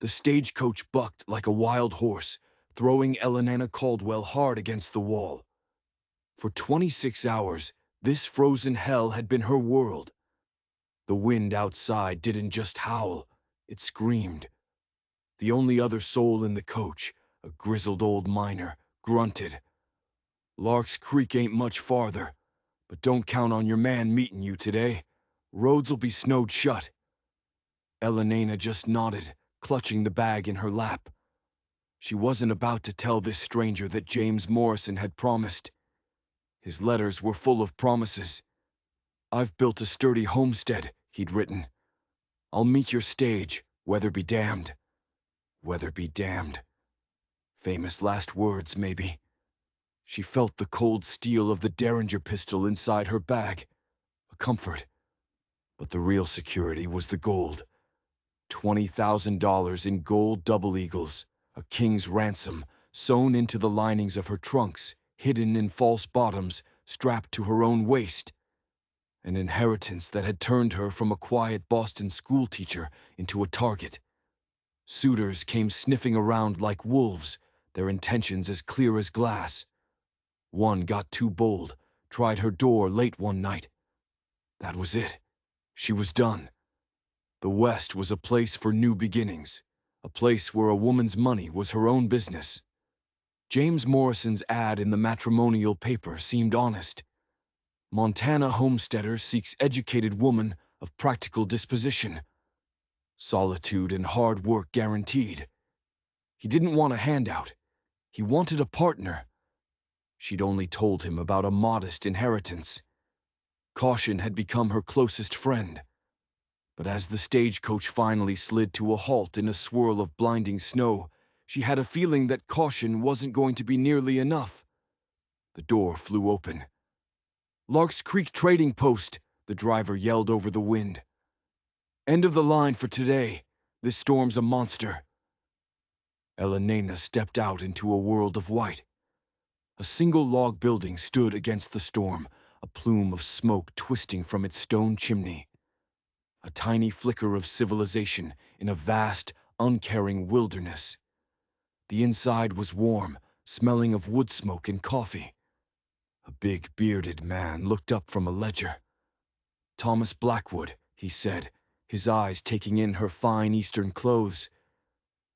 The stagecoach bucked like a wild horse, throwing Elena Caldwell hard against the wall. For 26 hours, this frozen hell had been her world. The wind outside didn't just howl, it screamed. The only other soul in the coach, a grizzled old miner, grunted. "Lark's Creek ain't much farther, but don't count on your man meeting you today. Roads'll be snowed shut." Elena just nodded, clutching the bag in her lap. She wasn't about to tell this stranger that James Morrison had promised. His letters were full of promises. "I've built a sturdy homestead," he'd written. "I'll meet your stage, weather be damned." Weather be damned. Famous last words, maybe. She felt the cold steel of the Derringer pistol inside her bag. A comfort. But the real security was the gold. $20,000 in gold double eagles, a king's ransom, sewn into the linings of her trunks, hidden in false bottoms, strapped to her own waist. An inheritance that had turned her from a quiet Boston schoolteacher into a target. Suitors came sniffing around like wolves, their intentions as clear as glass. One got too bold, tried her door late one night. That was it. She was done. The West was a place for new beginnings, a place where a woman's money was her own business. James Morrison's ad in the matrimonial paper seemed honest. Montana homesteader seeks educated woman of practical disposition. Solitude and hard work guaranteed. He didn't want a handout. He wanted a partner. She'd only told him about a modest inheritance. Caution had become her closest friend. But as the stagecoach finally slid to a halt in a swirl of blinding snow, she had a feeling that caution wasn't going to be nearly enough. The door flew open. "Lark's Creek Trading Post," the driver yelled over the wind. "End of the line for today. This storm's a monster." Elena stepped out into a world of white. A single log building stood against the storm, a plume of smoke twisting from its stone chimney. A tiny flicker of civilization in a vast, uncaring wilderness. The inside was warm, smelling of wood smoke and coffee. A big, bearded man looked up from a ledger. "Thomas Blackwood," he said, his eyes taking in her fine Eastern clothes.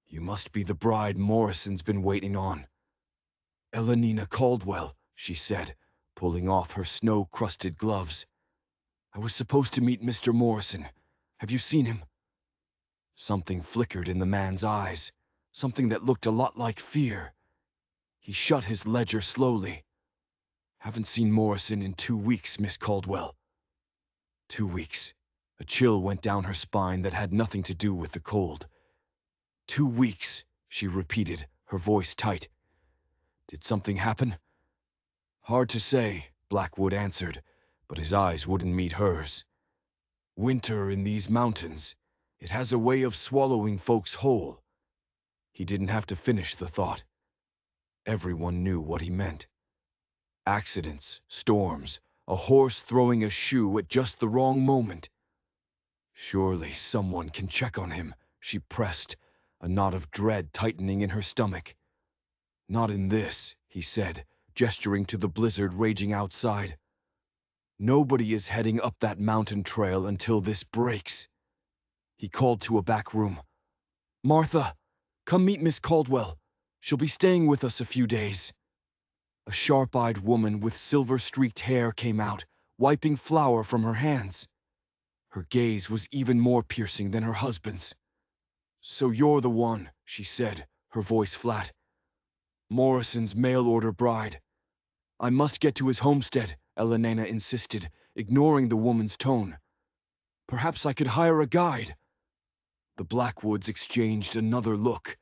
"You must be the bride Morrison's been waiting on." "Elena Caldwell," she said, pulling off her snow-crusted gloves. "I was supposed to meet Mr. Morrison. Have you seen him?" Something flickered in the man's eyes, something that looked a lot like fear. He shut his ledger slowly. "Haven't seen Morrison in 2 weeks, Miss Caldwell." 2 weeks. A chill went down her spine that had nothing to do with the cold. 2 weeks, she repeated, her voice tight. "Did something happen?" "Hard to say," Blackwood answered, but his eyes wouldn't meet hers. "Winter in these mountains, it has a way of swallowing folks whole." He didn't have to finish the thought. Everyone knew what he meant. Accidents, storms, a horse throwing a shoe at just the wrong moment. Surely someone can check on him, she pressed, a knot of dread tightening in her stomach. "Not in this," he said, gesturing to the blizzard raging outside. "Nobody is heading up that mountain trail until this breaks." He called to a back room. "Martha, come meet Miss Caldwell. She'll be staying with us a few days." A sharp-eyed woman with silver-streaked hair came out, wiping flour from her hands. Her gaze was even more piercing than her husband's. "So you're the one," she said, her voice flat. "Morrison's mail-order bride." "I must get to his homestead," Elena insisted, ignoring the woman's tone. "Perhaps I could hire a guide." The Blackwoods exchanged another look,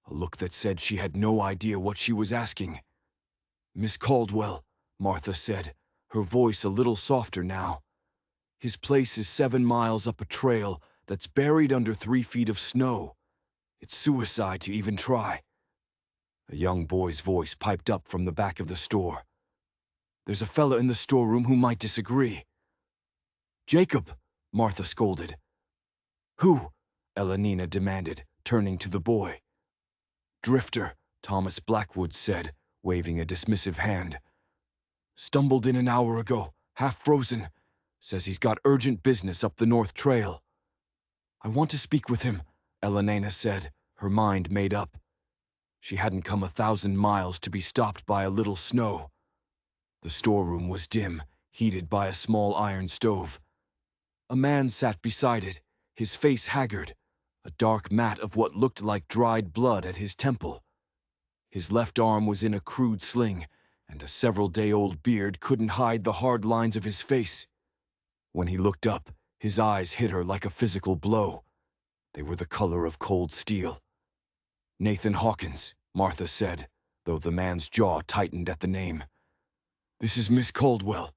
a look that said she had no idea what she was asking. "Miss Caldwell," Martha said, her voice a little softer now. "His place is 7 miles up a trail that's buried under 3 feet of snow. It's suicide to even try." A young boy's voice piped up from the back of the store. "There's a fella in the storeroom who might disagree." "Jacob," Martha scolded. "Who?" Elenina demanded, turning to the boy. "Drifter," Thomas Blackwood said, waving a dismissive hand. "Stumbled in an hour ago, half frozen. Says he's got urgent business up the North Trail." "I want to speak with him," Elena said, her mind made up. She hadn't come 1,000 miles to be stopped by a little snow. The storeroom was dim, heated by a small iron stove. A man sat beside it, his face haggard, a dark mat of what looked like dried blood at his temple. His left arm was in a crude sling, and a several-day-old beard couldn't hide the hard lines of his face. When he looked up, his eyes hit her like a physical blow. They were the color of cold steel. "Nathan Hawkins," Martha said, though the man's jaw tightened at the name. "This is Miss Caldwell.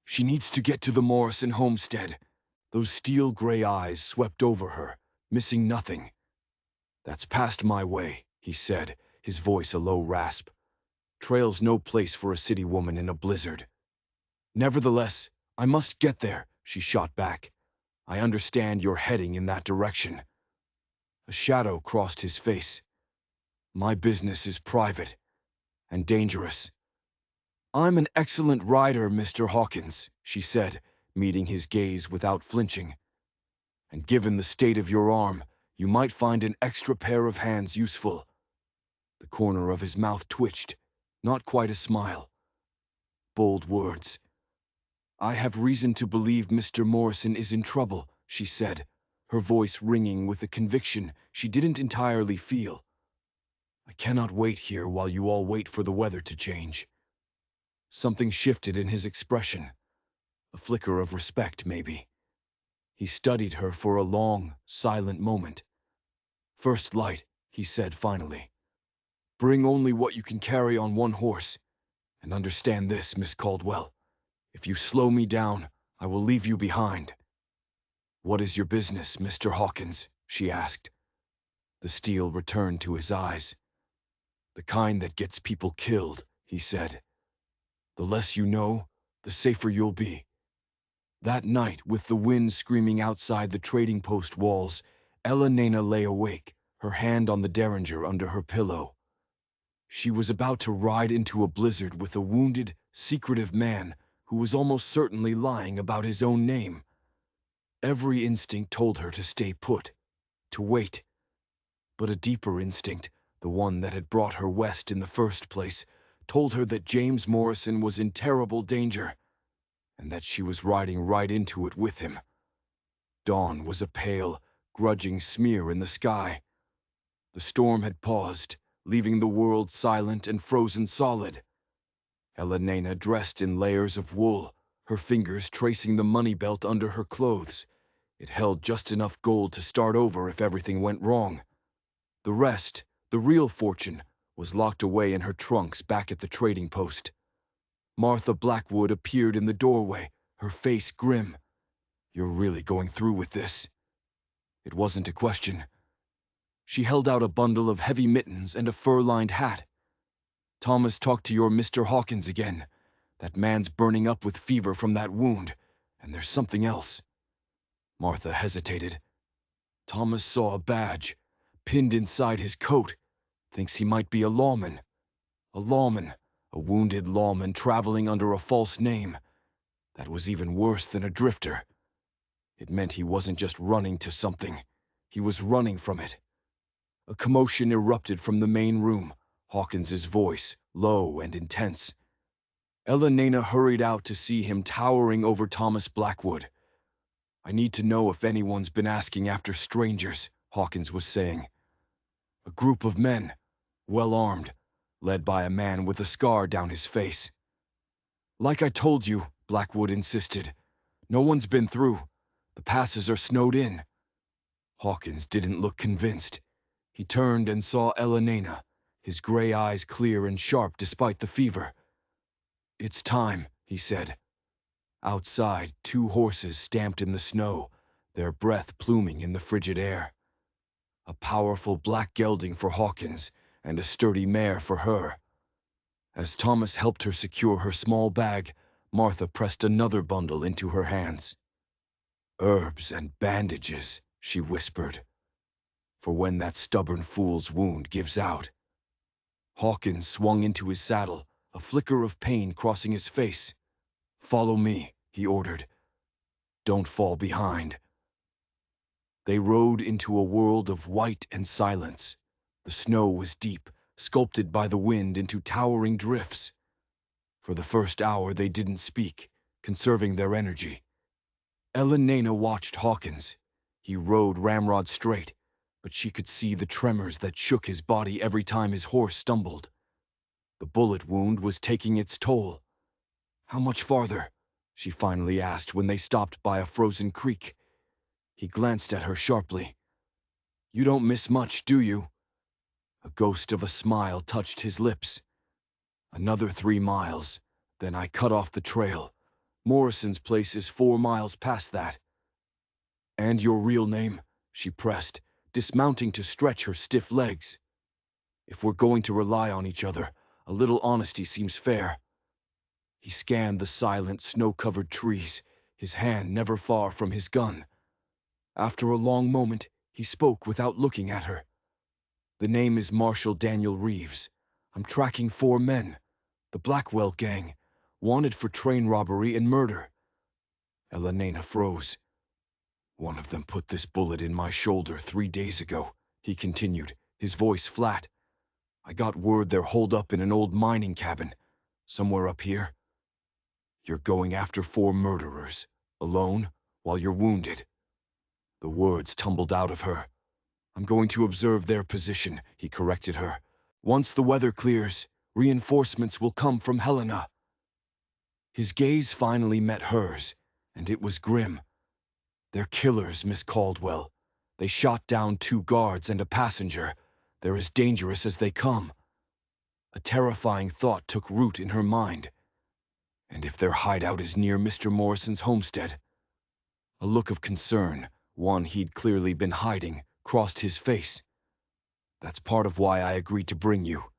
She needs to get to the Morrison homestead." Those steel-gray eyes swept over her, missing nothing. "That's past my way," he said, his voice a low rasp. "Trail's no place for a city woman in a blizzard." "Nevertheless, I must get there," she shot back. "I understand you're heading in that direction." A shadow crossed his face. "My business is private and dangerous." "I'm an excellent rider, Mr. Hawkins," she said, meeting his gaze without flinching. "And given the state of your arm, you might find an extra pair of hands useful." The corner of his mouth twitched, not quite a smile. Bold words. "I have reason to believe Mr. Morrison is in trouble," she said, her voice ringing with a conviction she didn't entirely feel. "I cannot wait here while you all wait for the weather to change." Something shifted in his expression. A flicker of respect, maybe. He studied her for a long, silent moment. "First light," he said finally. "Bring only what you can carry on one horse. And understand this, Miss Caldwell. If you slow me down, I will leave you behind." "What is your business, Mr. Hawkins?" she asked. The steel returned to his eyes. "The kind that gets people killed," he said. "The less you know, the safer you'll be." That night, with the wind screaming outside the trading post walls, Elena lay awake, her hand on the derringer under her pillow. She was about to ride into a blizzard with a wounded, secretive man who was almost certainly lying about his own name. Every instinct told her to stay put, to wait. But a deeper instinct, the one that had brought her west in the first place, told her that James Morrison was in terrible danger, and that she was riding right into it with him. Dawn was a pale, grudging smear in the sky. The storm had paused, leaving the world silent and frozen solid. Elena dressed in layers of wool, her fingers tracing the money belt under her clothes. It held just enough gold to start over if everything went wrong. The rest, the real fortune, was locked away in her trunks back at the trading post. Martha Blackwood appeared in the doorway, her face grim. "You're really going through with this?" It wasn't a question. She held out a bundle of heavy mittens and a fur-lined hat. "Thomas talked to your Mr. Hawkins again. That man's burning up with fever from that wound, and there's something else." Martha hesitated. "Thomas saw a badge, pinned inside his coat. Thinks he might be a lawman. A lawman, a wounded lawman traveling under a false name. That was even worse than a drifter. It meant he wasn't just running to something. He was running from it." A commotion erupted from the main room, Hawkins's voice, low and intense. Elena hurried out to see him towering over Thomas Blackwood. "I need to know if anyone's been asking after strangers," Hawkins was saying. "A group of men, well armed, led by a man with a scar down his face." "Like I told you," Blackwood insisted. "No one's been through. The passes are snowed in." Hawkins didn't look convinced. He turned and saw Elena, his gray eyes clear and sharp despite the fever. "It's time," he said. Outside, 2 horses stamped in the snow, their breath pluming in the frigid air. A powerful black gelding for Hawkins, and a sturdy mare for her. As Thomas helped her secure her small bag, Martha pressed another bundle into her hands. "Herbs and bandages," she whispered. for when that stubborn fool's wound gives out. Hawkins swung into his saddle, a flicker of pain crossing his face. "Follow me," he ordered. "Don't fall behind." They rode into a world of white and silence. The snow was deep, sculpted by the wind into towering drifts. For the first hour they didn't speak, conserving their energy. Elena watched Hawkins. He rode ramrod straight, but she could see the tremors that shook his body every time his horse stumbled. The bullet wound was taking its toll. "How much farther?" she finally asked when they stopped by a frozen creek. He glanced at her sharply. "You don't miss much, do you?" A ghost of a smile touched his lips. "Another 3 miles, then I cut off the trail. Morrison's place is 4 miles past that." "And your real name?" she pressed, dismounting to stretch her stiff legs. "If we're going to rely on each other, a little honesty seems fair." He scanned the silent, snow-covered trees, his hand never far from his gun. After a long moment, he spoke without looking at her. "The name is Marshal Daniel Reeves. I'm tracking 4 men, the Blackwell gang, wanted for train robbery and murder." Elena froze. "One of them put this bullet in my shoulder 3 days ago," he continued, his voice flat. "I got word they're holed up in an old mining cabin, somewhere up here. You're going after 4 murderers, alone, while you're wounded." The words tumbled out of her. "I'm going to observe their position," he corrected her. "Once the weather clears, reinforcements will come from Helena." His gaze finally met hers, and it was grim. "They're killers, Miss Caldwell. They shot down 2 guards and a passenger. They're as dangerous as they come." A terrifying thought took root in her mind. "And if their hideout is near Mr. Morrison's homestead?" A look of concern, one he'd clearly been hiding, crossed his face. "That's part of why I agreed to bring you.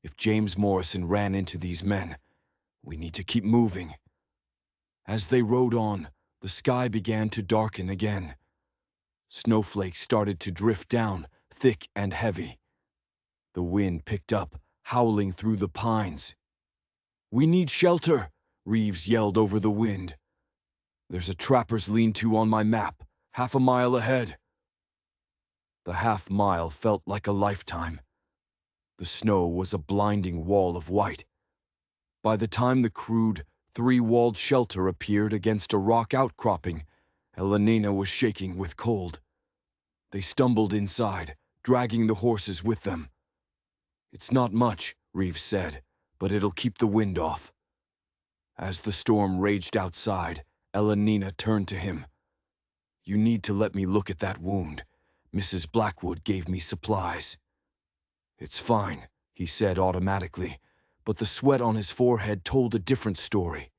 If James Morrison ran into these men, we need to keep moving." As they rode on, the sky began to darken again. Snowflakes started to drift down, thick and heavy. The wind picked up, howling through the pines. "We need shelter," Reeves yelled over the wind. "There's a trapper's lean-to on my map, 1/2 a mile ahead." The half-mile felt like a lifetime. The snow was a blinding wall of white. By the time the crude, 3-walled shelter appeared against a rock outcropping, Elena was shaking with cold. They stumbled inside, dragging the horses with them. "It's not much," Reeves said, "but it'll keep the wind off." As the storm raged outside, Elena turned to him. "You need to let me look at that wound. Mrs. Blackwood gave me supplies." "It's fine," he said automatically, but the sweat on his forehead told a different story.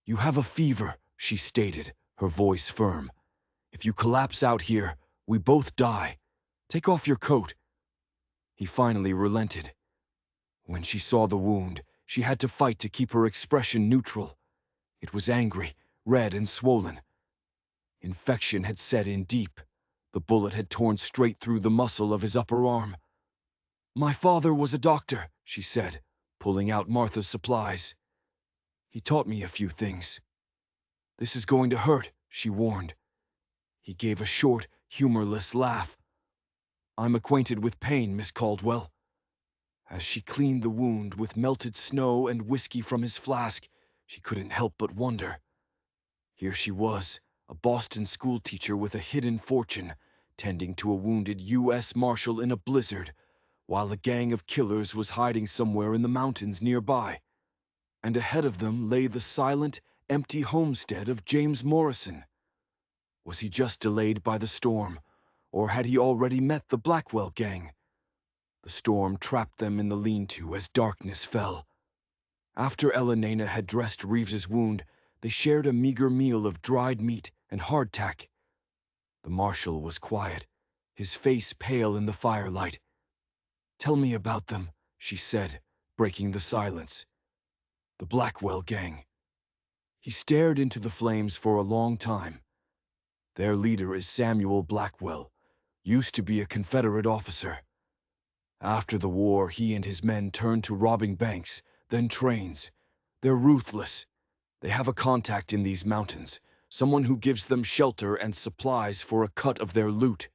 "You have a fever," she stated, her voice firm. "If you collapse out here, we both die. Take off your coat." He finally relented. When she saw the wound, she had to fight to keep her expression neutral. It was angry, red and swollen. Infection had set in deep. The bullet had torn straight through the muscle of his upper arm. "My father was a doctor," she said, pulling out Martha's supplies. "He taught me a few things." "This is going to hurt," she warned. He gave a short, humorless laugh. "I'm acquainted with pain, Miss Caldwell." As she cleaned the wound with melted snow and whiskey from his flask, she couldn't help but wonder. Here she was, a Boston schoolteacher with a hidden fortune, tending to a wounded U.S. Marshal in a blizzard, while a gang of killers was hiding somewhere in the mountains nearby. And ahead of them lay the silent, empty homestead of James Morrison. Was he just delayed by the storm, or had he already met the Blackwell gang? The storm trapped them in the lean-to as darkness fell. After Elena had dressed Reeves's wound, they shared a meager meal of dried meat and hardtack. The Marshal was quiet, his face pale in the firelight. "Tell me about them," she said, breaking the silence. "The Blackwell gang." He stared into the flames for a long time. "Their leader is Samuel Blackwell, Used to be a Confederate officer. After the war, he and his men turned to robbing banks, then trains. They're ruthless. They have a contact in these mountains, someone who gives them shelter and supplies for a cut of their loot.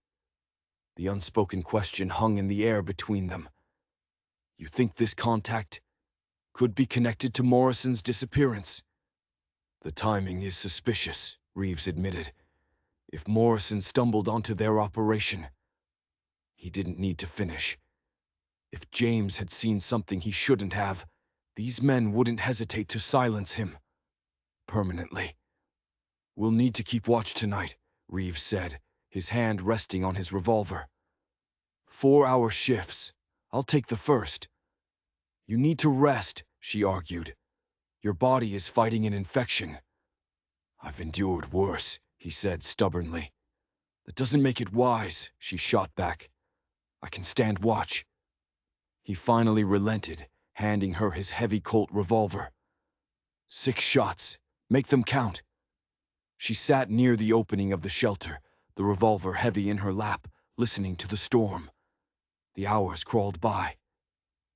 The unspoken question hung in the air between them. You think this contact could be connected to Morrison's disappearance? The timing is suspicious, Reeves admitted. If Morrison stumbled onto their operation, he didn't need to finish. If James had seen something he shouldn't have, these men wouldn't hesitate to silence him permanently. We'll need to keep watch tonight, Reeves said, his hand resting on his revolver. 4-hour shifts. I'll take the first. You need to rest, she argued. Your body is fighting an infection. I've endured worse, he said stubbornly. That doesn't make it wise, she shot back. I can stand watch. He finally relented, handing her his heavy Colt revolver. 6 shots. Make them count. She sat near the opening of the shelter, the revolver heavy in her lap, listening to the storm. The hours crawled by.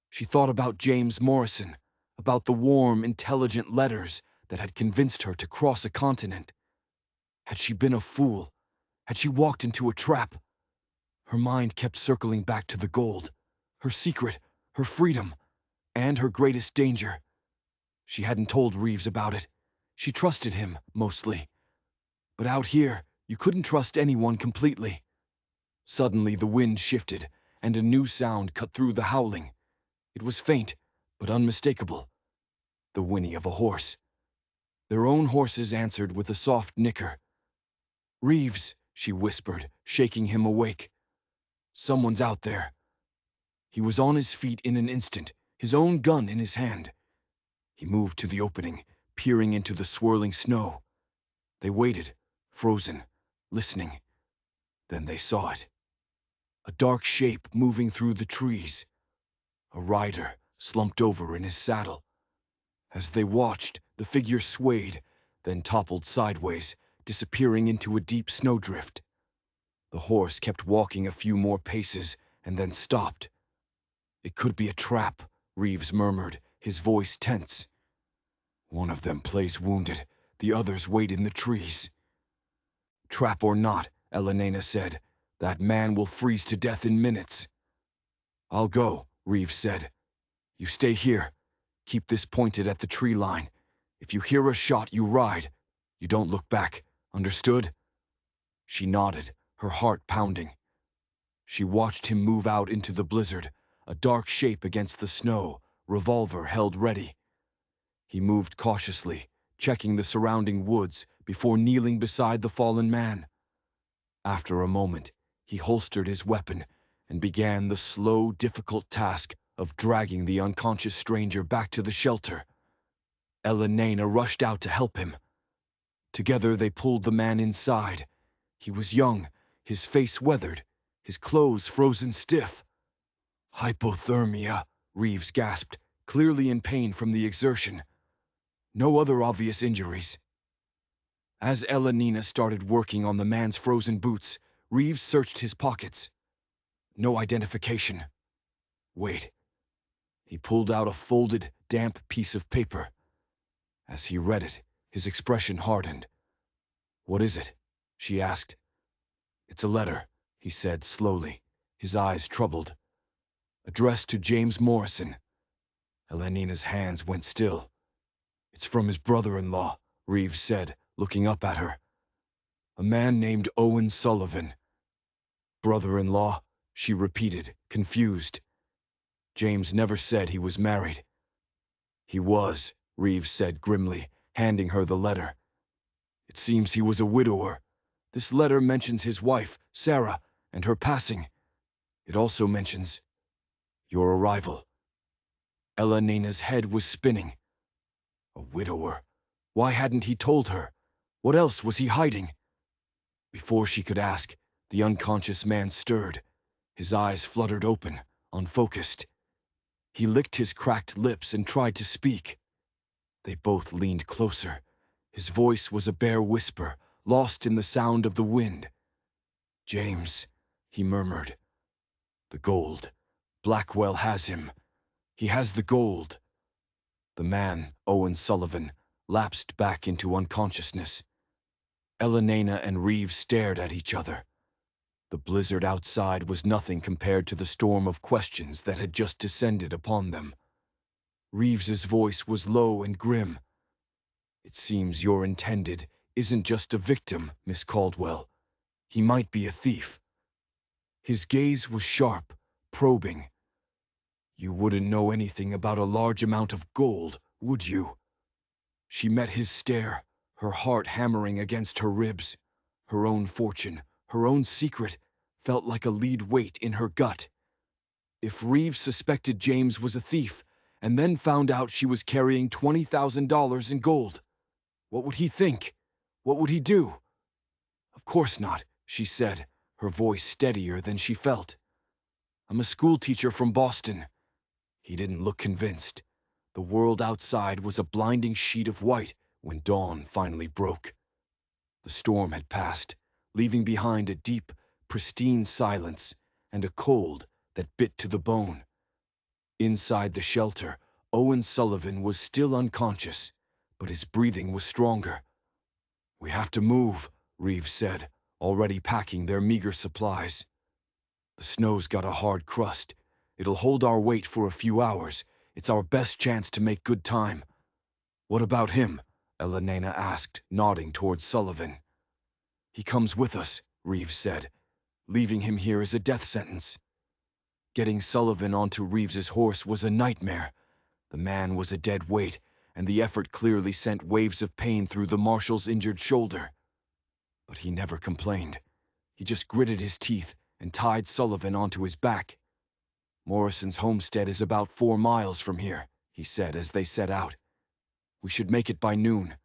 She thought about James Morrison, about the warm, intelligent letters that had convinced her to cross a continent. Had she been a fool? Had she walked into a trap? Her mind kept circling back to the gold, her secret, her freedom, and her greatest danger. She hadn't told Reeves about it. She trusted him, mostly. But out here, you couldn't trust anyone completely. Suddenly the wind shifted, and a new sound cut through the howling. It was faint, but unmistakable. The whinny of a horse. Their own horses answered with a soft nicker. Reeves, she whispered, shaking him awake. Someone's out there. He was on his feet in an instant, his own gun in his hand. He moved to the opening, peering into the swirling snow. They waited, frozen, listening. Then they saw it. A dark shape moving through the trees. A rider slumped over in his saddle. As they watched, the figure swayed, then toppled sideways, disappearing into a deep snowdrift. The horse kept walking a few more paces and then stopped. It could be a trap, Reeves murmured, his voice tense. One of them plays wounded, the others wait in the trees. Trap or not, Elena said, that man will freeze to death in minutes. I'll go, Reeves said. You stay here. Keep this pointed at the tree line. If you hear a shot, you ride. You don't look back. Understood? She nodded, her heart pounding. She watched him move out into the blizzard, a dark shape against the snow, revolver held ready. He moved cautiously, checking the surrounding woods before kneeling beside the fallen man. After a moment, he holstered his weapon and began the slow, difficult task of dragging the unconscious stranger back to the shelter. Elena rushed out to help him. Together they pulled the man inside. He was young, his face weathered, his clothes frozen stiff. Hypothermia, Reeves gasped, clearly in pain from the exertion. No other obvious injuries. As Elena started working on the man's frozen boots, Reeves searched his pockets. No identification. Wait. He pulled out a folded, damp piece of paper. As he read it, his expression hardened. What is it? She asked. It's a letter, he said slowly, his eyes troubled. Addressed to James Morrison. Elena's hands went still. It's from his brother-in-law, Reeves said, looking up at her. A man named Owen Sullivan. Brother-in-law, she repeated, confused. James never said he was married. He was, Reeves said grimly, handing her the letter. It seems he was a widower. This letter mentions his wife, Sarah, and her passing. It also mentions your arrival. Elena's head was spinning. A widower. Why hadn't he told her? What else was he hiding? Before she could ask, the unconscious man stirred. His eyes fluttered open, unfocused. He licked his cracked lips and tried to speak. They both leaned closer. His voice was a bare whisper, lost in the sound of the wind. James, he murmured. "The gold. Blackwell has him. He has the gold." The man, Owen Sullivan, lapsed back into unconsciousness. Elenina and Reeves stared at each other. The blizzard outside was nothing compared to the storm of questions that had just descended upon them. Reeves's voice was low and grim. "It seems your intended isn't just a victim, Miss Caldwell. He might be a thief." His gaze was sharp, probing. "You wouldn't know anything about a large amount of gold, would you?" She met his stare, her heart hammering against her ribs. Her own fortune, her own secret, felt like a lead weight in her gut. If Reeves suspected James was a thief, and then found out she was carrying $20,000 in gold, what would he think? What would he do? "Of course not," she said, her voice steadier than she felt. "I'm a schoolteacher from Boston." He didn't look convinced. The world outside was a blinding sheet of white when dawn finally broke. The storm had passed, leaving behind a deep, pristine silence and a cold that bit to the bone. Inside the shelter, Owen Sullivan was still unconscious, but his breathing was stronger. "We have to move," Reeves said, already packing their meager supplies. "The snow's got a hard crust. It'll hold our weight for a few hours. It's our best chance to make good time." "What about him?" Elenina asked, nodding towards Sullivan. "He comes with us," Reeves said. "Leaving him here is a death sentence." Getting Sullivan onto Reeves's horse was a nightmare. The man was a dead weight, and the effort clearly sent waves of pain through the Marshal's injured shoulder. But he never complained. He just gritted his teeth and tied Sullivan onto his back. "Morrison's homestead is about 4 miles from here," he said as they set out. "We should make it by noon."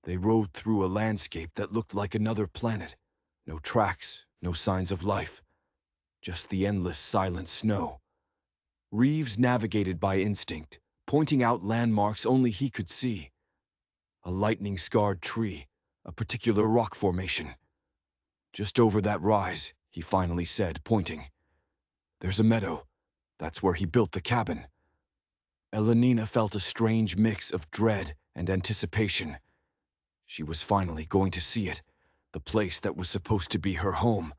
They rode through a landscape that looked like another planet. No tracks, no signs of life. Just the endless silent snow. Reeves navigated by instinct, pointing out landmarks only he could see. A lightning-scarred tree, a particular rock formation. "Just over that rise," he finally said, pointing. "There's a meadow. That's where he built the cabin." Elenina felt a strange mix of dread and anticipation. She was finally going to see it, the place that was supposed to be her home.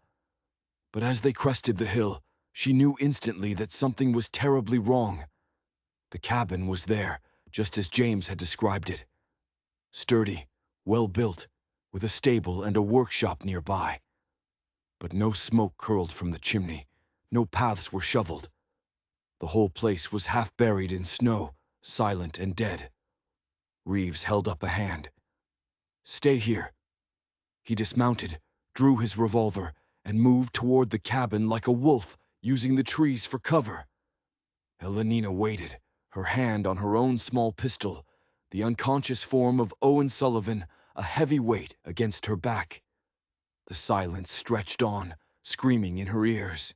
But as they crested the hill, she knew instantly that something was terribly wrong. The cabin was there, just as James had described it. Sturdy, well-built, with a stable and a workshop nearby. But no smoke curled from the chimney, no paths were shoveled. The whole place was half buried in snow, silent and dead. Reeves held up a hand. "Stay here." He dismounted, drew his revolver, and moved toward the cabin like a wolf, using the trees for cover. Elenina waited, her hand on her own small pistol, the unconscious form of Owen Sullivan, a heavy weight against her back. The silence stretched on, screaming in her ears.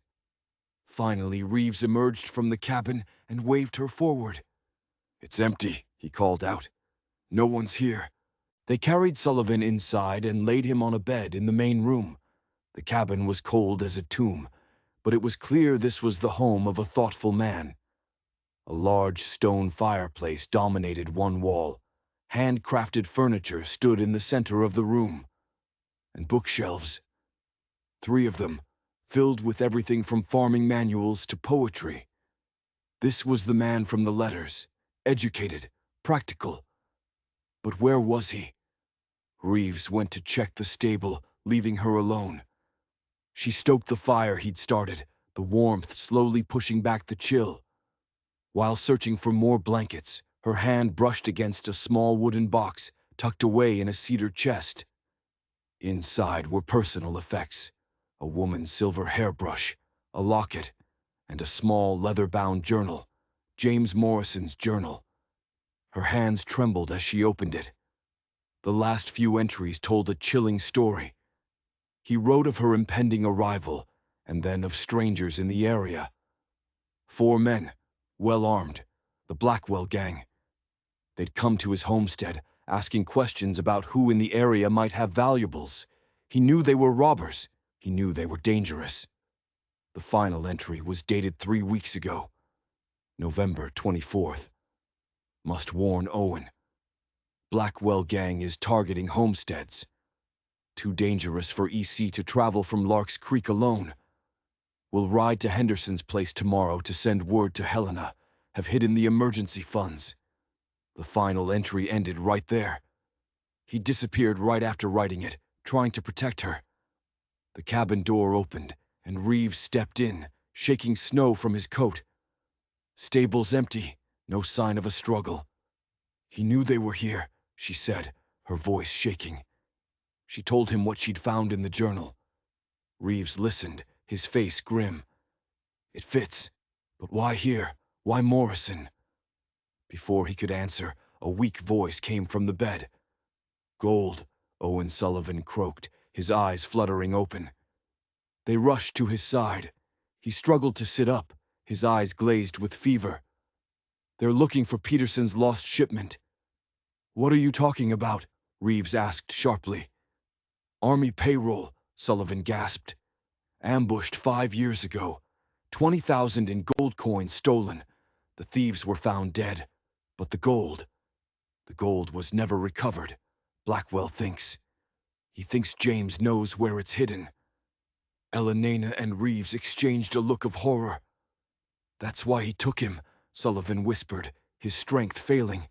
Finally, Reeves emerged from the cabin and waved her forward. "It's empty," he called out. "No one's here." They carried Sullivan inside and laid him on a bed in the main room. The cabin was cold as a tomb, but it was clear this was the home of a thoughtful man. A large stone fireplace dominated one wall. Handcrafted furniture stood in the center of the room. And bookshelves. 3 of them, filled with everything from farming manuals to poetry. This was the man from the letters, educated, practical. But where was he? Reeves went to check the stable, leaving her alone. She stoked the fire he'd started, the warmth slowly pushing back the chill. While searching for more blankets, her hand brushed against a small wooden box tucked away in a cedar chest. Inside were personal effects, a woman's silver hairbrush, a locket, and a small leather-bound journal, James Morrison's journal. Her hands trembled as she opened it. The last few entries told a chilling story. He wrote of her impending arrival, and then of strangers in the area. 4 men, well-armed, the Blackwell gang. They'd come to his homestead, asking questions about who in the area might have valuables. He knew they were robbers. He knew they were dangerous. The final entry was dated 3 weeks ago, November 24th. Must warn Owen. Blackwell gang is targeting homesteads. Too dangerous for EC to travel from Lark's Creek alone. Will ride to Henderson's place tomorrow to send word to Helena. Have hidden the emergency funds. The final entry ended right there. He disappeared right after writing it, trying to protect her. The cabin door opened, and Reeves stepped in, shaking snow from his coat. Stables empty, no sign of a struggle. He knew they were here, she said, her voice shaking. She told him what she'd found in the journal. Reeves listened, his face grim. It fits, but why here? Why Morrison? Before he could answer, a weak voice came from the bed. Gold, Owen Sullivan croaked, his eyes fluttering open. They rushed to his side. He struggled to sit up, his eyes glazed with fever. They're looking for Peterson's lost shipment. What are you talking about? Reeves asked sharply. Army payroll, Sullivan gasped. Ambushed 5 years ago. 20,000 in gold coins stolen. The thieves were found dead. But the gold was never recovered, Blackwell thinks. He thinks James knows where it's hidden. Elena and Reeves exchanged a look of horror. That's why he took him, Sullivan whispered, his strength failing.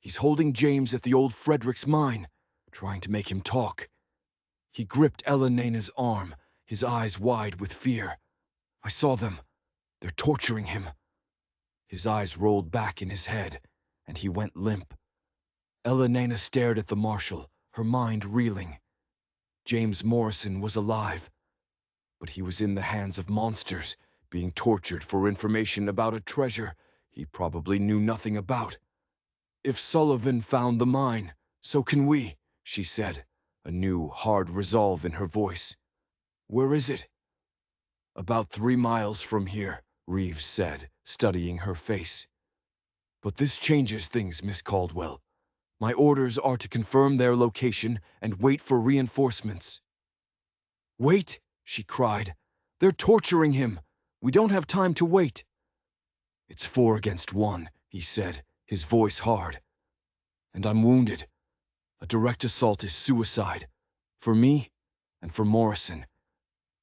He's holding James at the old Frederick's mine, trying to make him talk. He gripped Elena's arm, his eyes wide with fear. I saw them. They're torturing him. His eyes rolled back in his head, and he went limp. Elena stared at the Marshal, her mind reeling. James Morrison was alive, but he was in the hands of monsters, being tortured for information about a treasure he probably knew nothing about. If Sullivan found the mine, so can we, she said, a new, hard resolve in her voice. Where is it? About 3 miles from here, Reeves said, studying her face. But this changes things, Miss Caldwell. My orders are to confirm their location and wait for reinforcements. Wait, she cried. They're torturing him. We don't have time to wait. It's 4 against 1, he said, his voice hard. And I'm wounded. A direct assault is suicide. For me and for Morrison.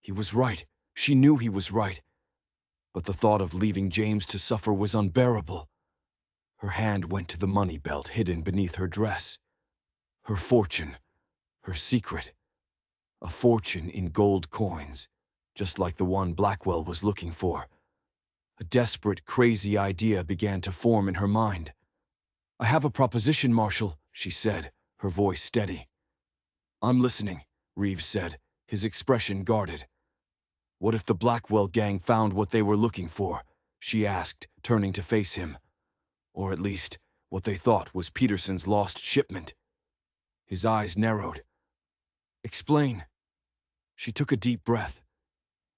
He was right. She knew he was right. But the thought of leaving James to suffer was unbearable. Her hand went to the money belt hidden beneath her dress. Her fortune. Her secret. A fortune in gold coins, just like the one Blackwell was looking for. A desperate, crazy idea began to form in her mind. I have a proposition, Marshal, she said, her voice steady. I'm listening, Reeves said, his expression guarded. What if the Blackwell gang found what they were looking for? She asked, turning to face him. Or at least, what they thought was Peterson's lost shipment. His eyes narrowed. Explain. She took a deep breath.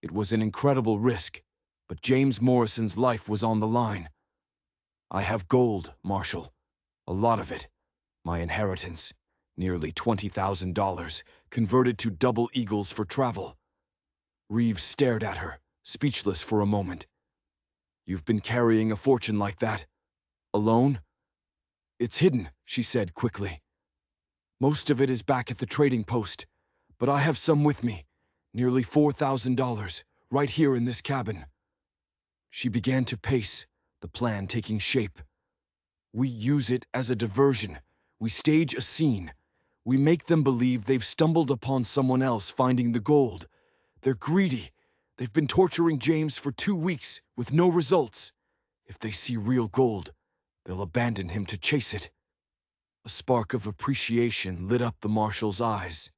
It was an incredible risk, but James Morrison's life was on the line. I have gold, Marshal. A lot of it. My inheritance. Nearly $20,000, converted to double eagles for travel. Reeves stared at her, speechless for a moment. You've been carrying a fortune like that? Alone? It's hidden, she said quickly. Most of it is back at the trading post, but I have some with me. Nearly $4,000, right here in this cabin. She began to pace, the plan taking shape. We use it as a diversion. We stage a scene. We make them believe they've stumbled upon someone else finding the gold. They're greedy. They've been torturing James for 2 weeks with no results. If they see real gold, they'll abandon him to chase it. A spark of appreciation lit up the Marshal's eyes.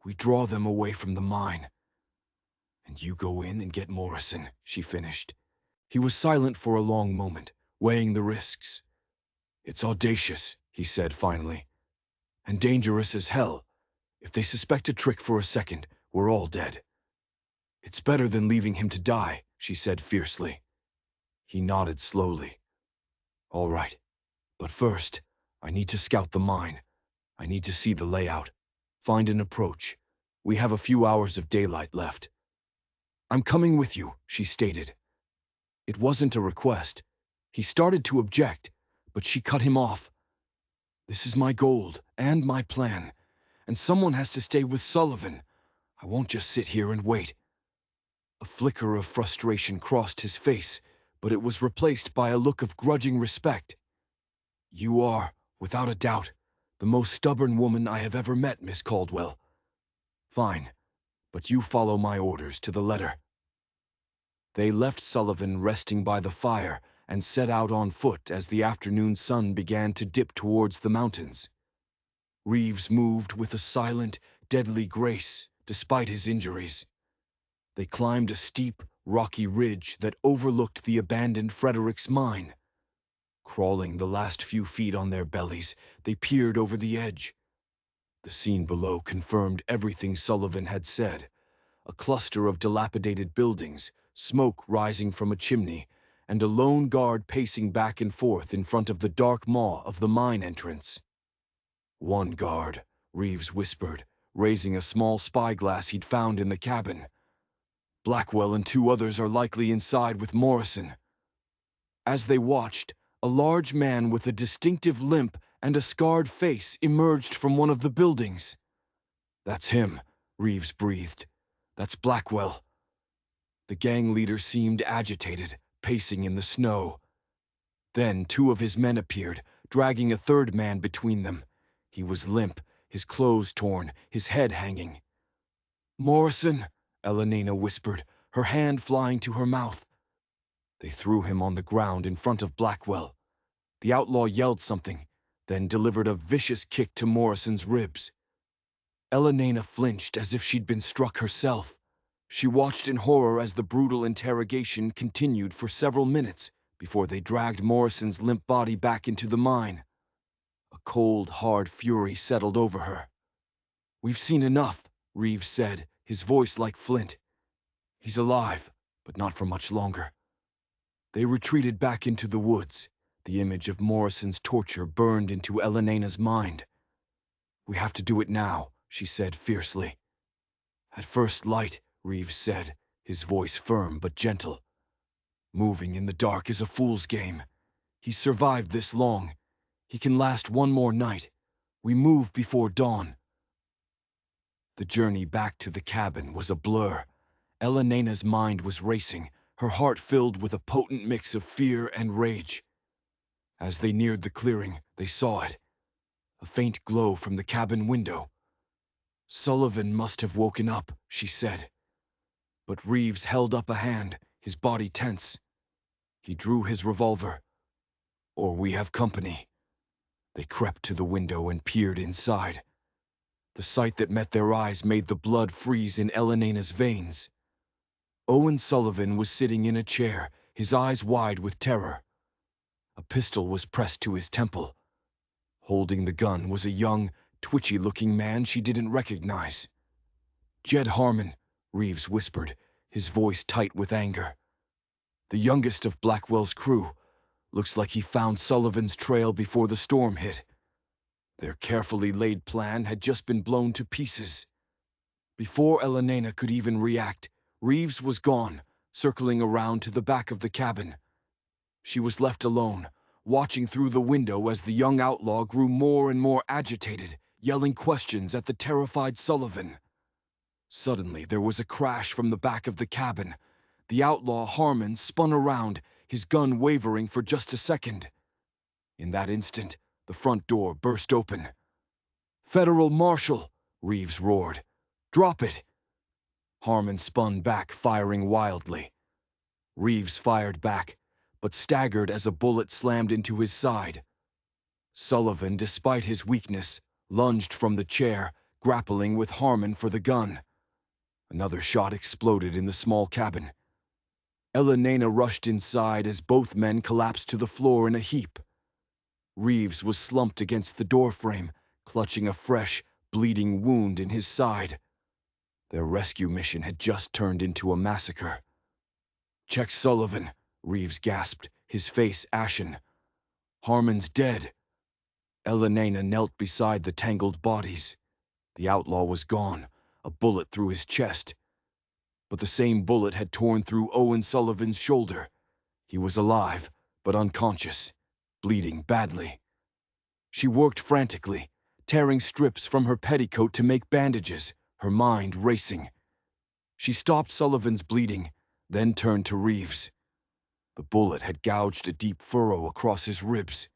We draw them away from the mine. And you go in and get Morrison, she finished. He was silent for a long moment, weighing the risks. It's audacious, he said finally. And dangerous as hell. If they suspect a trick for a second, we're all dead. It's better than leaving him to die, she said fiercely. He nodded slowly. All right. But first, I need to scout the mine. I need to see the layout. Find an approach. We have a few hours of daylight left. "I'm coming with you," she stated. It wasn't a request. He started to object, but she cut him off. "This is my gold and my plan, and someone has to stay with Sullivan. I won't just sit here and wait." A flicker of frustration crossed his face, but it was replaced by a look of grudging respect. "You are, without a doubt, the most stubborn woman I have ever met, Miss Caldwell. Fine, but you follow my orders to the letter." They left Sullivan resting by the fire and set out on foot as the afternoon sun began to dip towards the mountains. Reeves moved with a silent, deadly grace despite his injuries. They climbed a steep, rocky ridge that overlooked the abandoned Frederick's mine. Crawling the last few feet on their bellies, they peered over the edge. The scene below confirmed everything Sullivan had said. A cluster of dilapidated buildings, smoke rising from a chimney, and a lone guard pacing back and forth in front of the dark maw of the mine entrance. "One guard," Reeves whispered, raising a small spyglass he'd found in the cabin. "Blackwell and 2 others are likely inside with Morrison." As they watched, a large man with a distinctive limp and a scarred face emerged from one of the buildings. "That's him," Reeves breathed. "That's Blackwell." The gang leader seemed agitated, pacing in the snow. Then 2 of his men appeared, dragging a 3rd man between them. He was limp, his clothes torn, his head hanging. "Morrison," Elenina whispered, her hand flying to her mouth. They threw him on the ground in front of Blackwell. The outlaw yelled something, then delivered a vicious kick to Morrison's ribs. Elenina flinched as if she'd been struck herself. She watched in horror as the brutal interrogation continued for several minutes before they dragged Morrison's limp body back into the mine. A cold, hard fury settled over her. "We've seen enough," Reeves said, his voice like flint. "He's alive, but not for much longer." They retreated back into the woods. The image of Morrison's torture burned into Elenina's mind. "We have to do it now," she said fiercely. "At first light," Reeves said, his voice firm but gentle. "Moving in the dark is a fool's game. He's survived this long. He can last one more night. We move before dawn." The journey back to the cabin was a blur. Elenina's mind was racing, her heart filled with a potent mix of fear and rage. As they neared the clearing, they saw it. A faint glow from the cabin window. "Sullivan must have woken up," she said. But Reeves held up a hand, his body tense. He drew his revolver. "Or we have company." They crept to the window and peered inside. The sight that met their eyes made the blood freeze in Elenina's veins. Owen Sullivan was sitting in a chair, his eyes wide with terror. A pistol was pressed to his temple. Holding the gun was a young, twitchy-looking man she didn't recognize. "Jed Harmon," Reeves whispered, his voice tight with anger. "The youngest of Blackwell's crew. Looks like he found Sullivan's trail before the storm hit. Their carefully laid plan had just been blown to pieces." Before Elenina could even react, Reeves was gone, circling around to the back of the cabin. She was left alone, watching through the window as the young outlaw grew more and more agitated, yelling questions at the terrified Sullivan. Suddenly, there was a crash from the back of the cabin. The outlaw Harmon spun around, his gun wavering for just a second. In that instant, the front door burst open. "Federal Marshal!" Reeves roared. "Drop it!" Harmon spun back, firing wildly. Reeves fired back, but staggered as a bullet slammed into his side. Sullivan, despite his weakness, lunged from the chair, grappling with Harmon for the gun. Another shot exploded in the small cabin. Elenina rushed inside as both men collapsed to the floor in a heap. Reeves was slumped against the doorframe, clutching a fresh, bleeding wound in his side. Their rescue mission had just turned into a massacre. "Check Sullivan," Reeves gasped, his face ashen. "Harmon's dead." Elenina knelt beside the tangled bodies. The outlaw was gone, a bullet through his chest. but the same bullet had torn through Owen Sullivan's shoulder. He was alive, but unconscious, bleeding badly. She worked frantically, tearing strips from her petticoat to make bandages, her mind racing. She stopped Sullivan's bleeding, then turned to Reeves. The bullet had gouged a deep furrow across his ribs.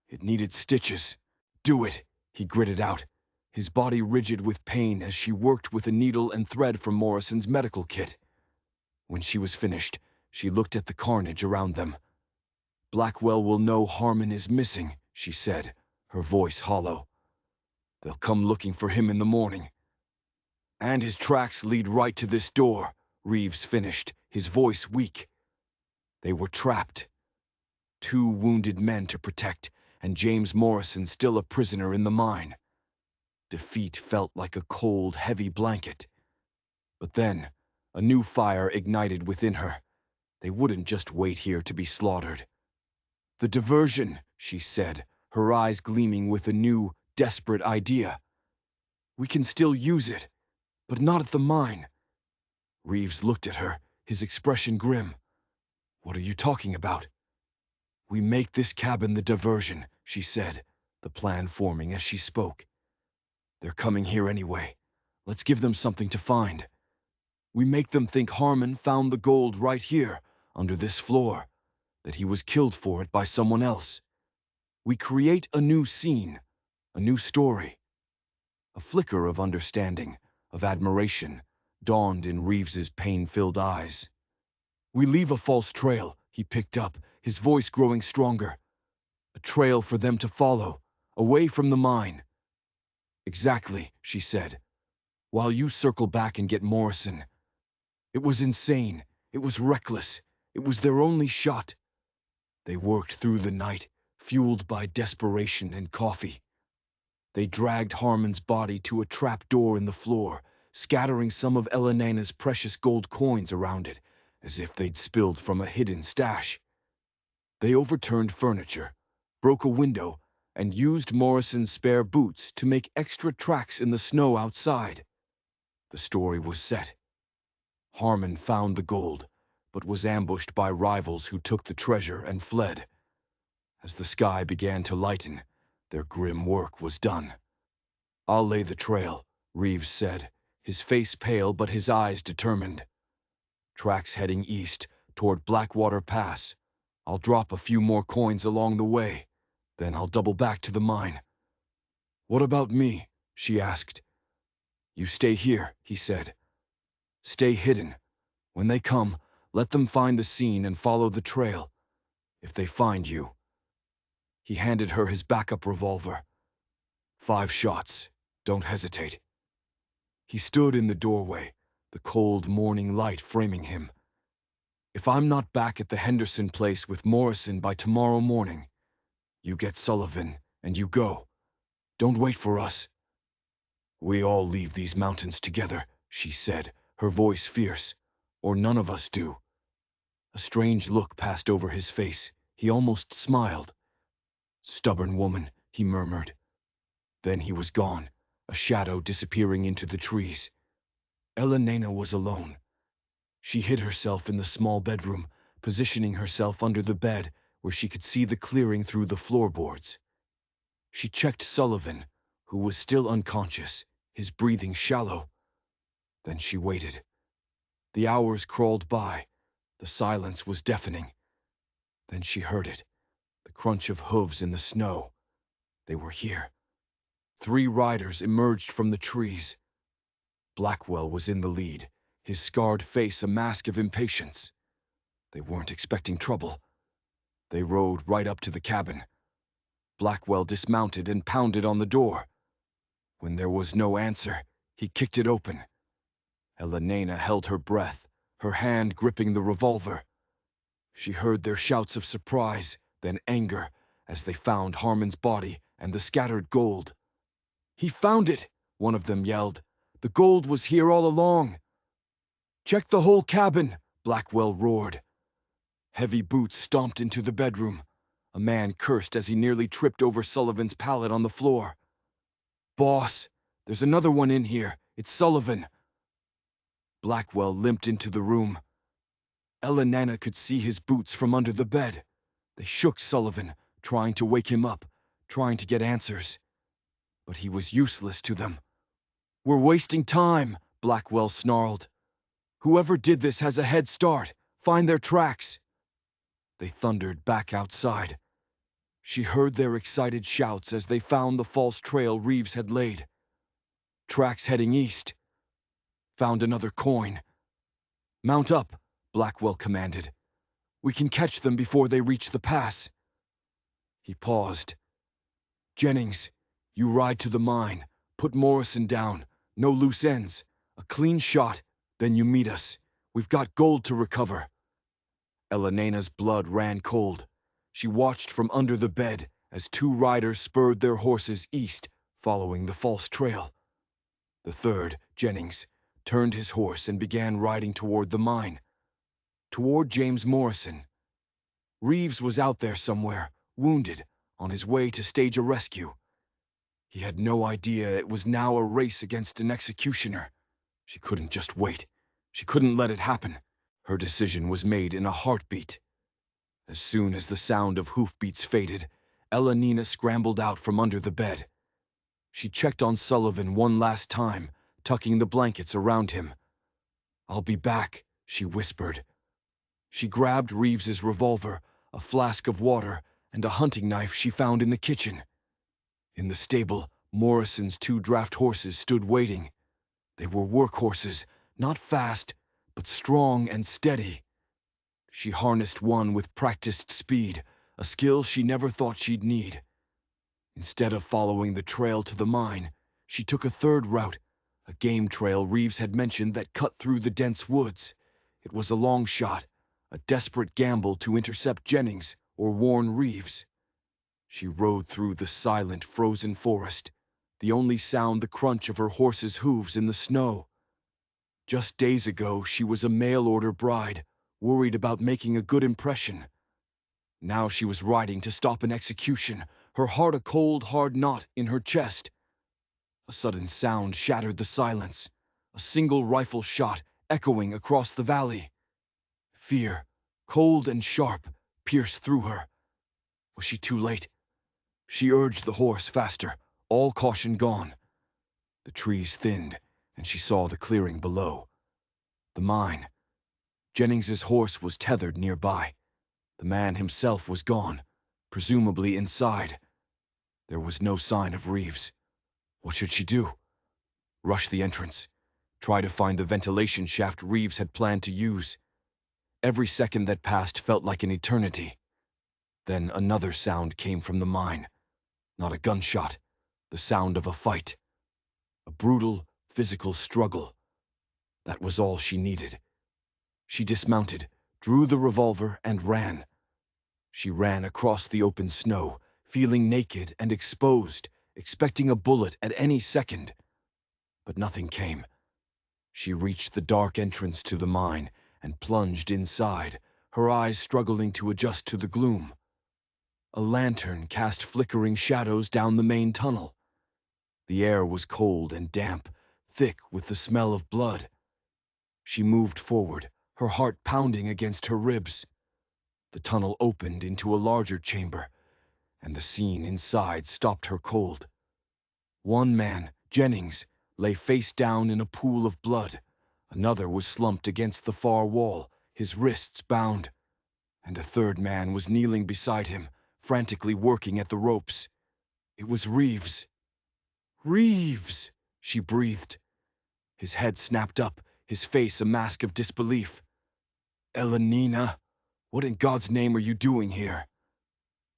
It needed stitches. "Do it," he gritted out, his body rigid with pain as she worked with a needle and thread from Morrison's medical kit. When she was finished, she looked at the carnage around them. "Blackwell will know Harmon is missing," she said, her voice hollow. "They'll come looking for him in the morning." "And his tracks lead right to this door," Reeves finished, his voice weak. They were trapped. 2 wounded men to protect, and James Morrison still a prisoner in the mine. Defeat felt like a cold, heavy blanket. But then, a new fire ignited within her. They wouldn't just wait here to be slaughtered. "The diversion," she said, her eyes gleaming with a new, desperate idea. "We can still use it, but not at the mine." Reeves looked at her, his expression grim. "What are you talking about?" "We make this cabin the diversion," she said, the plan forming as she spoke. "They're coming here anyway. Let's give them something to find. We make them think Harmon found the gold right here, under this floor, that he was killed for it by someone else. We create a new scene, a new story." A flicker of understanding, of admiration, dawned in Reeves's pain-filled eyes. "We leave a false trail," he picked up, his voice growing stronger. "A trail for them to follow, away from the mine." "Exactly," she said. "While you circle back and get Morrison." It was insane. It was reckless. It was their only shot. They worked through the night, fueled by desperation and coffee. They dragged Harmon's body to a trap door in the floor, scattering some of Elena's precious gold coins around it, as if they'd spilled from a hidden stash. They overturned furniture, broke a window, and used Morrison's spare boots to make extra tracks in the snow outside. The story was set. Harmon found the gold, but was ambushed by rivals who took the treasure and fled. As the sky began to lighten, their grim work was done. "I'll lay the trail," Reeves said, his face pale but his eyes determined. "Tracks heading east, toward Blackwater Pass. I'll drop a few more coins along the way, then I'll double back to the mine." "What about me?" she asked. "You stay here," he said. "Stay hidden. When they come, let them find the scene and follow the trail. If they find you—" He handed her his backup revolver. "5 shots. Don't hesitate." He stood in the doorway, the cold morning light framing him. "If I'm not back at the Henderson place with Morrison by tomorrow morning, you get Sullivan and you go. Don't wait for us." "We all leave these mountains together," she said, her voice fierce, "or none of us do." A strange look passed over his face. He almost smiled. "Stubborn woman," he murmured. Then he was gone, a shadow disappearing into the trees. Elena was alone. She hid herself in the small bedroom, positioning herself under the bed where she could see the clearing through the floorboards. She checked Sullivan, who was still unconscious, his breathing shallow. Then she waited. The hours crawled by. The silence was deafening. Then she heard it, the crunch of hooves in the snow. They were here. 3 riders emerged from the trees. Blackwell was in the lead, his scarred face a mask of impatience. They weren't expecting trouble. They rode right up to the cabin. Blackwell dismounted and pounded on the door. When there was no answer, he kicked it open. Elena held her breath, her hand gripping the revolver. She heard their shouts of surprise, then anger, as they found Harmon's body and the scattered gold. "He found it!" one of them yelled. "The gold was here all along." "Check the whole cabin!" Blackwell roared. Heavy boots stomped into the bedroom. A man cursed as he nearly tripped over Sullivan's pallet on the floor. "Boss, there's another one in here. It's Sullivan." Blackwell limped into the room. Ella Nana could see his boots from under the bed. They shook Sullivan, trying to wake him up, trying to get answers. But he was useless to them. "We're wasting time," Blackwell snarled. "Whoever did this has a head start. Find their tracks." They thundered back outside. She heard their excited shouts as they found the false trail Reeves had laid. Tracks heading east. Found another coin. "Mount up," Blackwell commanded. "We can catch them before they reach the pass." He paused. "Jennings, you ride to the mine. Put Morrison down. No loose ends. A clean shot, then you meet us. We've got gold to recover." Elena's blood ran cold. She watched from under the bed as two riders spurred their horses east, following the false trail. The third, Jennings, turned his horse and began riding toward the mine. Toward James Morrison. Reeves was out there somewhere, wounded, on his way to stage a rescue. He had no idea it was now a race against an executioner. She couldn't just wait. She couldn't let it happen. Her decision was made in a heartbeat. As soon as the sound of hoofbeats faded, Ella Nina scrambled out from under the bed. She checked on Sullivan one last time, tucking the blankets around him. "I'll be back," she whispered. She grabbed Reeves's revolver, a flask of water, and a hunting knife she found in the kitchen. In the stable, Morrison's two draft horses stood waiting. They were workhorses, not fast, but strong and steady. She harnessed one with practiced speed, a skill she never thought she'd need. Instead of following the trail to the mine, she took a third route, a game trail Reeves had mentioned that cut through the dense woods. It was a long shot, a desperate gamble to intercept Jennings or warn Reeves. She rode through the silent, frozen forest, the only sound the crunch of her horse's hooves in the snow. Just days ago, she was a mail-order bride, worried about making a good impression. Now she was riding to stop an execution, her heart a cold, hard knot in her chest. A sudden sound shattered the silence, a single rifle shot echoing across the valley. Fear, cold and sharp, pierced through her. Was she too late? She urged the horse faster, all caution gone. The trees thinned, and she saw the clearing below. The mine. Jennings's horse was tethered nearby. The man himself was gone, presumably inside. There was no sign of Reeves. What should she do? Rush the entrance. Try to find the ventilation shaft Reeves had planned to use. Every second that passed felt like an eternity. Then another sound came from the mine. Not a gunshot, the sound of a fight. A brutal, physical struggle. That was all she needed. She dismounted, drew the revolver, and ran. She ran across the open snow, feeling naked and exposed, expecting a bullet at any second. But nothing came. She reached the dark entrance to the mine and plunged inside, her eyes struggling to adjust to the gloom. A lantern cast flickering shadows down the main tunnel. The air was cold and damp, thick with the smell of blood. She moved forward, her heart pounding against her ribs. The tunnel opened into a larger chamber, and the scene inside stopped her cold. One man, Jennings, lay face down in a pool of blood. Another was slumped against the far wall, his wrists bound. And a third man was kneeling beside him, frantically working at the ropes. It was Reeves. "Reeves!" she breathed. His head snapped up, his face a mask of disbelief. "Ella Nina, what in God's name are you doing here?"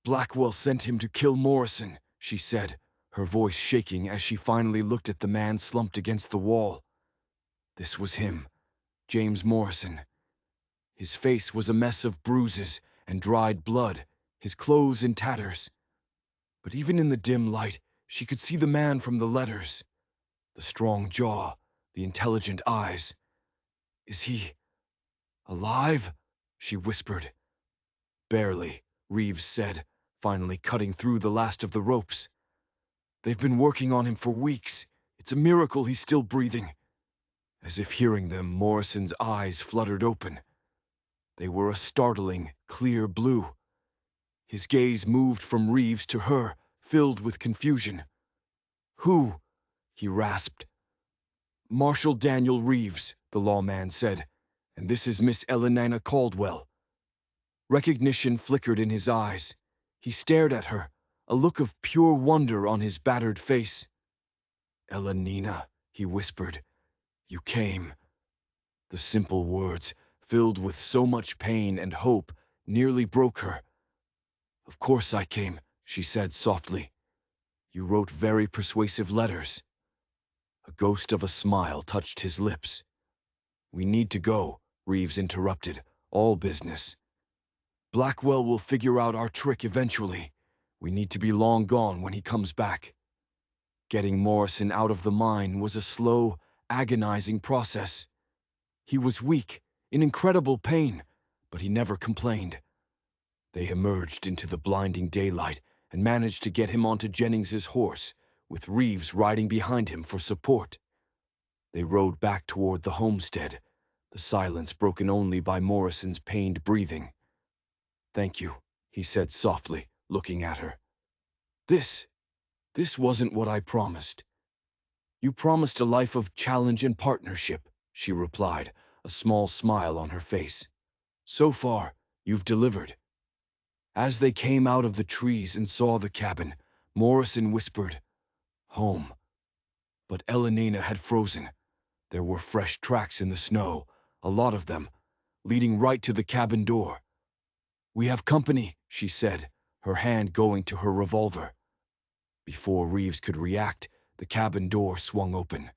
"Blackwell sent him to kill Morrison," she said, her voice shaking as she finally looked at the man slumped against the wall. This was him, James Morrison. His face was a mess of bruises and dried blood, his clothes in tatters. But even in the dim light, she could see the man from the letters. The strong jaw, the intelligent eyes. "Is he alive?" she whispered. "Barely," Reeves said, finally cutting through the last of the ropes. "They've been working on him for weeks. It's a miracle he's still breathing." As if hearing them, Morrison's eyes fluttered open. They were a startling, clear blue. His gaze moved from Reeves to her, filled with confusion. "Who?" he rasped. "Marshal Daniel Reeves," the lawman said, "and this is Miss Elenina Caldwell." Recognition flickered in his eyes. He stared at her, a look of pure wonder on his battered face. "Elenina," he whispered, "you came." The simple words, filled with so much pain and hope, nearly broke her. "Of course I came," she said softly. "You wrote very persuasive letters." A ghost of a smile touched his lips. "We need to go," Reeves interrupted. "All business. Blackwell will figure out our trick eventually. We need to be long gone when he comes back." Getting Morrison out of the mine was a slow, agonizing process. He was weak, in incredible pain, but he never complained. They emerged into the blinding daylight and managed to get him onto Jennings's horse, with Reeves riding behind him for support. They rode back toward the homestead, the silence broken only by Morrison's pained breathing. "Thank you," he said softly, looking at her. This wasn't what I promised." "You promised a life of challenge and partnership," she replied, a small smile on her face. "So far, you've delivered." As they came out of the trees and saw the cabin, Morrison whispered, "Home." But Elenina had frozen. There were fresh tracks in the snow, a lot of them, leading right to the cabin door. "We have company," she said, her hand going to her revolver. Before Reeves could react, the cabin door swung open.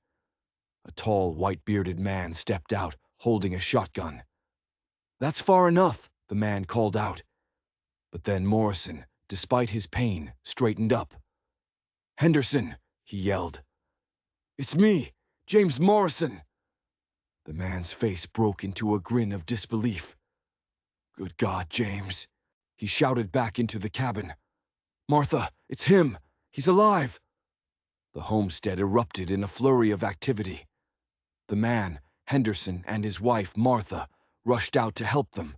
A tall, white-bearded man stepped out, holding a shotgun. "That's far enough," the man called out. But then Morrison, despite his pain, straightened up. "Henderson!" he yelled. "It's me, James Morrison!" The man's face broke into a grin of disbelief. "Good God, James!" he shouted back into the cabin. "Martha, it's him! He's alive!" The homestead erupted in a flurry of activity. The man, Henderson, and his wife, Martha, rushed out to help them.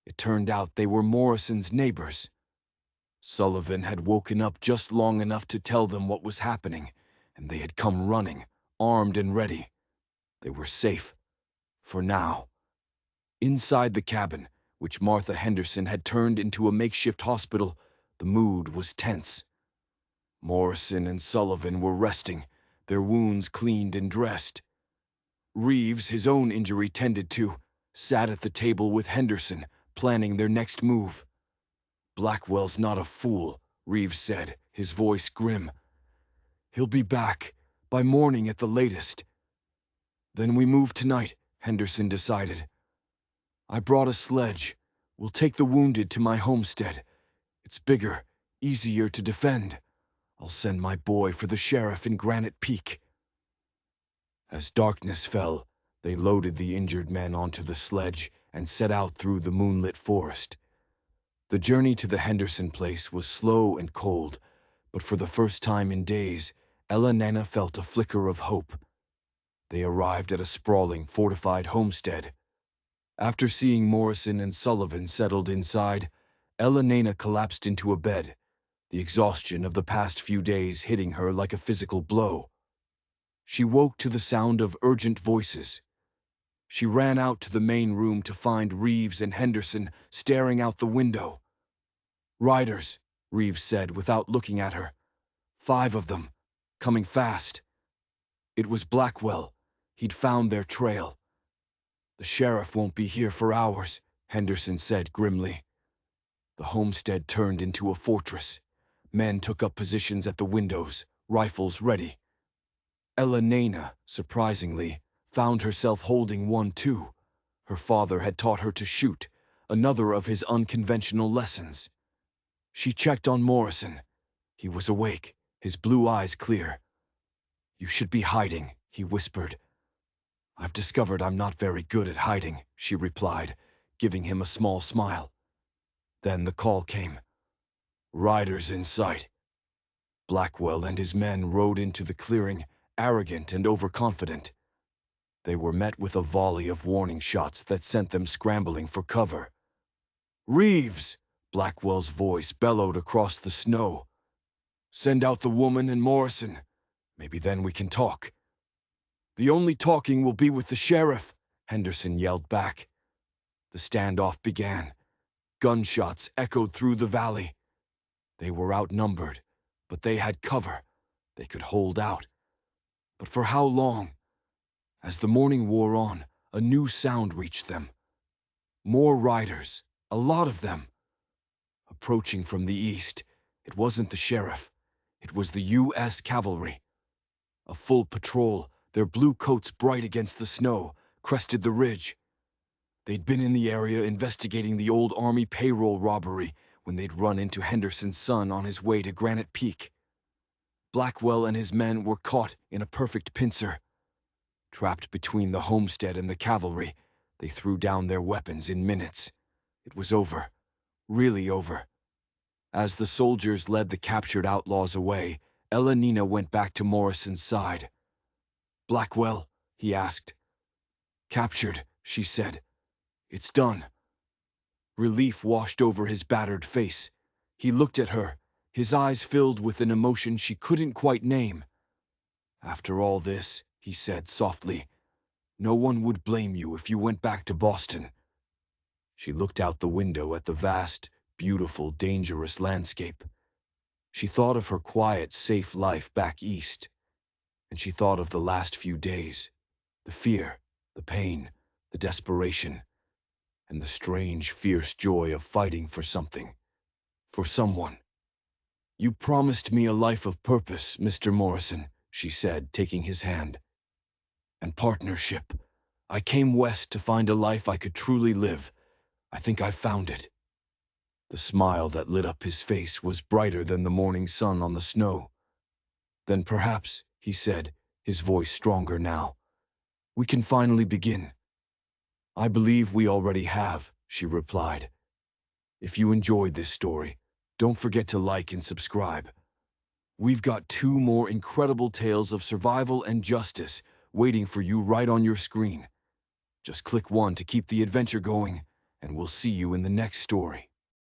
It turned out they were Morrison's neighbors. Sullivan had woken up just long enough to tell them what was happening, and they had come running, armed and ready. They were safe. For now. Inside the cabin, which Martha Henderson had turned into a makeshift hospital, the mood was tense. Morrison and Sullivan were resting, their wounds cleaned and dressed. Reeves, his own injury tended to, sat at the table with Henderson, planning their next move. "Blackwell's not a fool," Reeves said, his voice grim. "He'll be back, by morning at the latest." "Then we move tonight," Henderson decided. "I brought a sledge. We'll take the wounded to my homestead. It's bigger, easier to defend. I'll send my boy for the sheriff in Granite Peak." As darkness fell, they loaded the injured men onto the sledge and set out through the moonlit forest. The journey to the Henderson place was slow and cold, but for the first time in days, Elenina felt a flicker of hope. They arrived at a sprawling, fortified homestead. After seeing Morrison and Sullivan settled inside, Elenina collapsed into a bed, the exhaustion of the past few days hitting her like a physical blow. She woke to the sound of urgent voices. She ran out to the main room to find Reeves and Henderson staring out the window. "Riders," Reeves said without looking at her. "5 of them, coming fast." It was Blackwell. He'd found their trail. "The sheriff won't be here for hours," Henderson said grimly. The homestead turned into a fortress. Men took up positions at the windows, rifles ready. Elenina, surprisingly, found herself holding one too. Her father had taught her to shoot, another of his unconventional lessons. She checked on Morrison. He was awake, his blue eyes clear. "You should be hiding," he whispered. "I've discovered I'm not very good at hiding," she replied, giving him a small smile. Then the call came. "Riders in sight." Blackwell and his men rode into the clearing, arrogant and overconfident. They were met with a volley of warning shots that sent them scrambling for cover. "Reeves!" Blackwell's voice bellowed across the snow. "Send out the woman and Morrison. Maybe then we can talk." "The only talking will be with the sheriff," Henderson yelled back. The standoff began. Gunshots echoed through the valley. They were outnumbered, but they had cover. They could hold out. But for how long? As the morning wore on, a new sound reached them. More riders, a lot of them. Approaching from the east, it wasn't the sheriff. It was the U.S. cavalry. A full patrol, their blue coats bright against the snow, crested the ridge. They'd been in the area investigating the old Army payroll robbery when they'd run into Henderson's son on his way to Granite Peak. Blackwell and his men were caught in a perfect pincer. Trapped between the homestead and the cavalry, they threw down their weapons in minutes. It was over. Really over. As the soldiers led the captured outlaws away, Elenina went back to Morrison's side. "Blackwell?" he asked. "Captured," she said. "It's done." Relief washed over his battered face. He looked at her, his eyes filled with an emotion she couldn't quite name. "After all this," he said softly, "no one would blame you if you went back to Boston." She looked out the window at the vast, beautiful, dangerous landscape. She thought of her quiet, safe life back east, and she thought of the last few days, the fear, the pain, the desperation, and the strange, fierce joy of fighting for something, for someone. "You promised me a life of purpose, Mr. Morrison," she said, taking his hand. "And partnership. I came west to find a life I could truly live. I think I've found it." The smile that lit up his face was brighter than the morning sun on the snow. "Then perhaps," he said, his voice stronger now, "we can finally begin." "I believe we already have," she replied. "If you enjoyed this story, don't forget to like and subscribe. We've got 2 more incredible tales of survival and justice waiting for you right on your screen. Just click one to keep the adventure going, and we'll see you in the next story.